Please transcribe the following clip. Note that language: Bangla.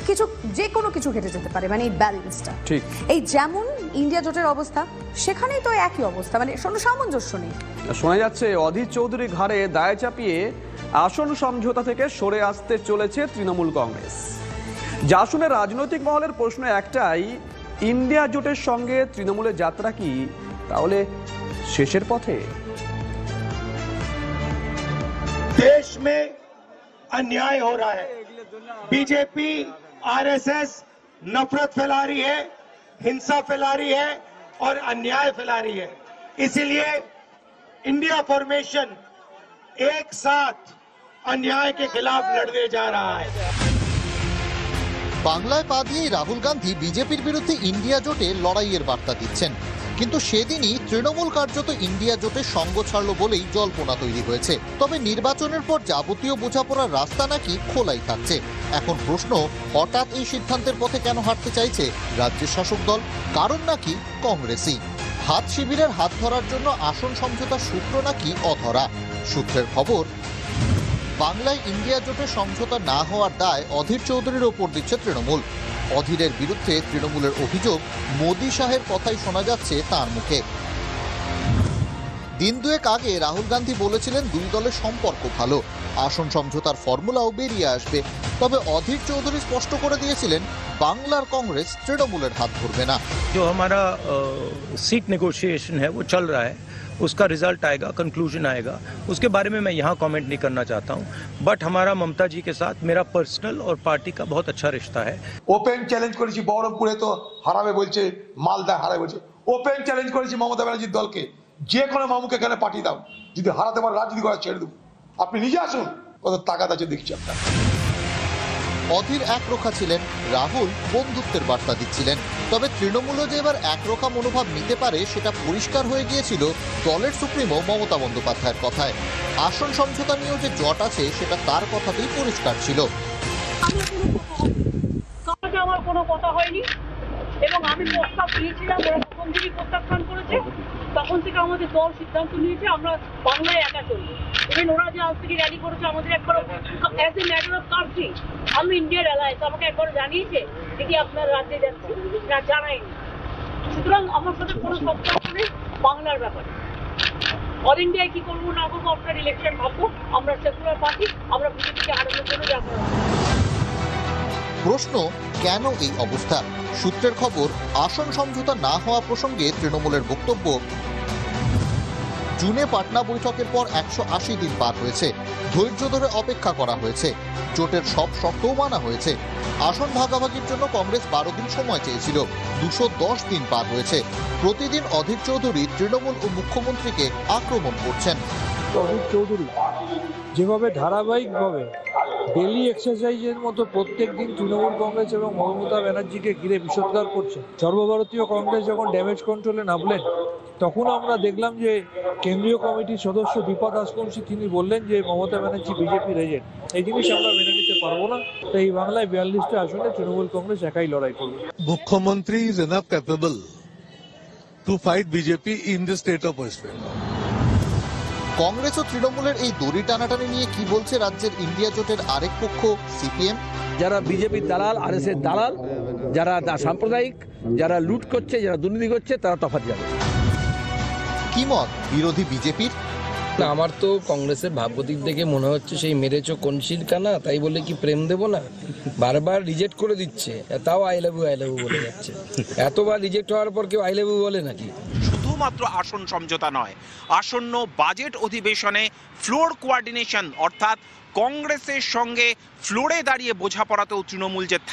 কিছু যে কোনো কিছু ঘটে যেতে পারে, মানে এই ব্যালেন্সটা ঠিক। এই যেমন ইন্ডিয়া জোটের অবস্থা, সেখানেই তো একই অবস্থা, মানে কোনো সামঞ্জস্য নেই। শোনা যাচ্ছে অধীর চৌধুরীর ঘাড়ে দায় চাপিয়ে আসন সমঝোতা থেকে সরে আসতে চলেছে তৃণমূল কংগ্রেস। যা শুনে রাজনৈতিক মহলের প্রশ্ন একটাই, ইন্ডিয়া জোটের সঙ্গে তৃণমূলের যাত্রা কি তাহলে শেষের পথে? देश में अन्याय हो रहा है, बीजेपी आरएसएस नफरत फैला रही है, हिंसा फैला रही है और अन्याय फैला रही है। इसीलिए इंडिया फॉर्मेशन एक साथ अन्याय के खिलाफ लड़ने जा रहा है। বাংলায় পা দিয়ে রাহুল গান্ধী বিজেপির বিরুদ্ধে ইন্ডিয়া জোটে লড়াইয়ের বার্তা দিচ্ছেন, কিন্তু সেদিনই তৃণমূল কার্যত ইন্ডিয়া জোটের সঙ্গ ছাড়ল বলেই জল্পনা তৈরি হয়েছে। তবে নির্বাচনের পর যাবতীয় বোঝাপড়ার রাস্তা নাকি খোলাই থাকছে। এখন প্রশ্ন, হঠাৎ এই সিদ্ধান্তের পথে কেন হাঁটতে চাইছে রাজ্যের শাসক দল? কারণ নাকি কংগ্রেসই। হাত শিবিরের হাত ধরার জন্য আসন সমঝোতার সূত্র নাকি অধরা। সূত্রের খবর, বাংলায় ইন্ডিয়া জোটের সমঝোতা না হওয়ার দায় অধীর চৌধুরীর ওপর দিচ্ছে তৃণমূল। অধীরের বিরুদ্ধে তৃণমূলের অভিযোগ, মোদী শাহের কথাই শোনা যাচ্ছে তার মুখে। দিন দুয়েক আগে রাহুল গান্ধী বলেছিলেন দুই দলের সম্পর্ক ভালো, আসন সমঝোতার ফর্মুলাও বেরিয়ে আসবে। তবে অধীর চৌধুরী স্পষ্ট করে দিয়েছিলেন বাংলার কংগ্রেস তৃণমূলের হাত ধরবে না। जो हमारा सीट नेगोशिएशन है वो चल रहा है, उसका रिजल्ट आएगा, कंक्लूजन आएगा, उसके बारे में मैं यहाँ कमेंट नहीं करना चाहता हूँ। बट हमारा ममता जी के साथ मेरा पर्सनल और पार्टी का बहुत अच्छा रिश्ता है। ওপেন চ্যালেঞ্জ করেছি, বহরমপুরে তো হারাবে বলছে, মালদা হারাবে বলছে। ওপেন চ্যালেঞ্জ করেছি মমতা ব্যানার্জির দলকে, যে কোনো মামুকে এখানে পাঠিয়ে দাও, যদি হারাতে পারে রাজনীতি করা ছেড়ে দেবো, আপনি নিজে আসুন, কত তাকাত আছে দেখছি আপনার। অধীর একরোখা ছিলেন, রাহুল বন্ধুত্বের বার্তা দিচ্ছিলেন। তবে তৃণমূলও যে এবার একরোখা মনোভাব নিতে পারে সেটা পরিষ্কার হয়ে গিয়েছিল দলের সুপ্রিমো মমতা বন্দ্যোপাধ্যায়ের কথায়। আসন সমঝোতা নিয়েও যে জট আছে সেটা তার কথাতেই পরিষ্কার ছিল। আমার কোনো কথা হয়নি এবং আমি প্রস্তাব দিয়েছিলাম, ওরা প্রথম দিনই প্রত্যাখ্যান করেছে। তখন থেকে আমাদের দল সিদ্ধান্ত নিয়েছে আমরা বাংলায় একা চলবো। ইভেন ওরা যে আজ থেকে র্যালি করেছে, আমাদের একবার as a matter of country আমি ইন্ডিয়ার অ্যালায়েন্স আমাকে একবার জানিয়েছে যদি আপনার রাজ্যে যাচ্ছি না, জানায়নি। সুতরাং আমার সাথে কোনো সম্পর্ক নেই বাংলার ব্যাপারে। অল ইন্ডিয়ায় কি করবো না করবো আপনার ইলেকশন ভাববো। আমরা সেকুলার পার্টি, আমরা বিজেপিকে হারানোর জন্য যা করা। প্রশ্ন, কেন এই অবস্থা? সূত্রের খবর, আসন সমঝোতা না হওয়া প্রসঙ্গে তৃণমূলের বক্তব্য, জুনে পাটনা বৈঠকের পর 180 দিন পার হয়েছে, ধৈর্য ধরে অপেক্ষা করা হয়েছে, জোটের সব শর্তও মানা হয়েছে। আসন ভাগাভাগির জন্য কংগ্রেস 12 দিন সময় চেয়েছিল, 210 দিন পার হয়েছে। প্রতিদিন অধীর চৌধুরী তৃণমূল ও মুখ্যমন্ত্রীকে আক্রমণ করছেন। অধীর চৌধুরী যেভাবে ধারাবাহিকভাবে ডেলি এক্সারসাইজের মতো প্রত্যেক দিন তৃণমূল কংগ্রেস এবং মমতা ব্যানার্জিকে ঘিরে বিষোদ্গার করছেন। সর্বভারতীয় কংগ্রেস যখন ড্যামেজ কন্ট্রোলে নামলেন, তখন আমরা দেখলাম যে কেন্দ্রীয় কমিটির সদস্য দীপা দাসবংশী তিনি বললেন যে মমতা ব্যানার্জি বিজেপির এজেন্ট। এই জিনিস আমরা মেনে নিতে পারবো না। তো এই বাংলায় 42টা আসনে তৃণমূল কংগ্রেস একাই লড়াই করবে। মুখ্যমন্ত্রী is enough capable to fight BJP in the state of West Bengal. Congress ও তৃণমূলের এই দড়ি টানাটানি নিয়ে কি বলছে রাজ্যের ইন্ডিয়া জোটের আরেক পক্ষ সিপিএম? যারা বিজেপির দালাল, আরএসএস দালাল, যারা সাম্প্রদায়িক, যারা লুট করছে, যারা দুর্নীতি করছে, তারা তফাৎ যাবে। কি মত বিরোধী বিজেপির? না, আমার তো কংগ্রেসের ভাবগতিক দেখে মনে হচ্ছে সেই মেরেছো কনশিল কানা, তাই বলে কি প্রেম দেবো না? বারবার রিজেক্ট করে দিচ্ছে, তাও আই লাভ ইউ বলে যাচ্ছে। এতবার রিজেক্ট হওয়ার পর কেউ আই লাভ ইউ বলে নাকি? শুধুমাত্র আসন সমঝোতা নয়, আসন্ন বাজেট অধিবেশনে ফ্লোর কোঅর্ডিনেশন, অর্থাৎ কংগ্রেসের সঙ্গে ফ্লোরে দাঁড়িয়ে বোঝাপড়াতেও তৃণমূল যে থাকবে